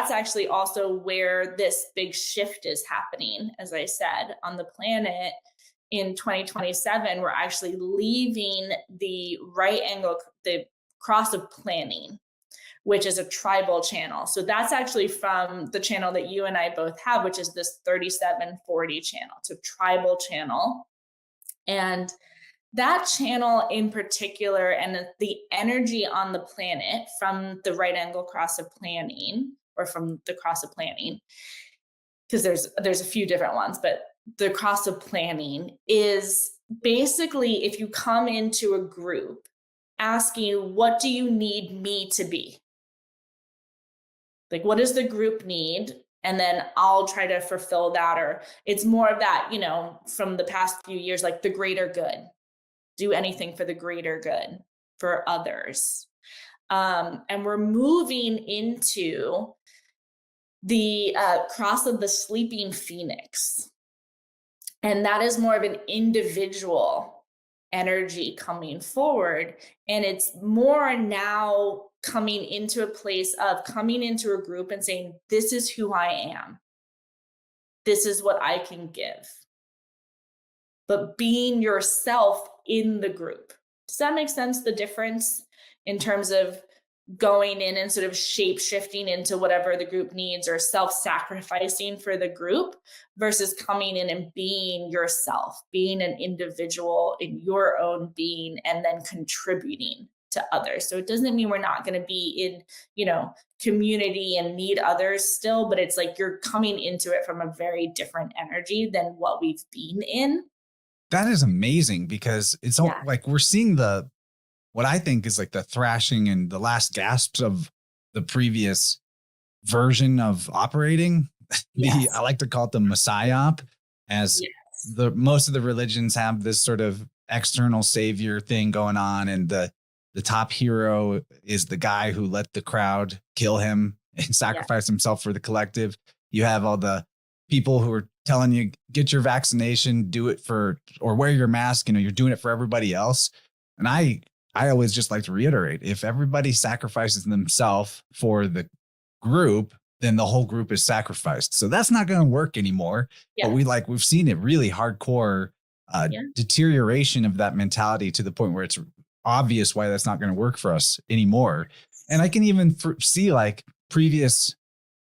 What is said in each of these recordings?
that's actually also where this big shift is happening. As I said, on the planet in 2027, we're actually leaving the right angle, the cross of planning, which is a tribal channel. So that's actually from the channel that you and I both have, which is this 3740 channel. It's a tribal channel. And that channel in particular, and the energy on the planet from the right angle cross of planning, or from the cross of planning, because there's a few different ones, but the cross of planning is basically if you come into a group asking, what do you need me to be? Like, what does the group need? And then I'll try to fulfill that. Or it's more of that, you know, from the past few years, like the greater good. Do anything for the greater good, for others. And we're moving into the cross of the sleeping phoenix. And that is more of an individual energy coming forward. And it's more now coming into a place of coming into a group and saying, this is who I am. This is what I can give. But being yourself in the group. Does that make sense? The difference in terms of going in and sort of shape shifting into whatever the group needs, or self-sacrificing for the group, versus coming in and being yourself, being an individual in your own being, and then contributing to others. So it doesn't mean we're not going to be in, you know, community and need others still, but it's like you're coming into it from a very different energy than what we've been in. That is amazing, because it's all, like we're seeing what I think is like the thrashing and the last gasps of the previous version of operating. I like to call it the Messiah, as most of the religions have this sort of external savior thing going on. And the top hero is the guy who let the crowd kill him and sacrifice himself for the collective. You have all the people who are telling you, get your vaccination, do it for, or wear your mask, you know, you're doing it for everybody else. And I always just like to reiterate, if everybody sacrifices themselves for the group, then the whole group is sacrificed. So that's not going to work anymore. But we've seen it really hardcore deterioration of that mentality, to the point where it's obvious why that's not going to work for us anymore. And I can even see like previous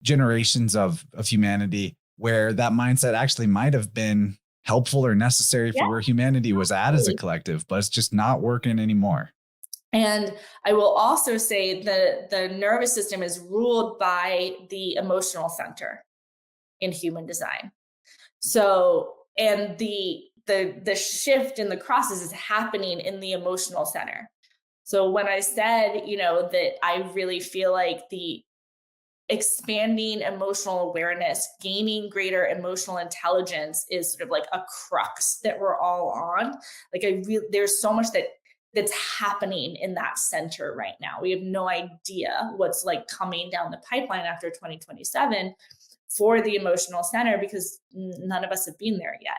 generations of humanity where that mindset actually might have been helpful or necessary for where humanity was at as a collective, but it's just not working anymore. And I will also say the nervous system is ruled by the emotional center in human design. So, and the shift in the crosses is happening in the emotional center. So when I said, you know, that I really feel like the expanding emotional awareness, gaining greater emotional intelligence is sort of like a crux that we're all on. Like there's so much that's happening in that center right now. We have no idea what's like coming down the pipeline after 2027 for the emotional center, because none of us have been there yet.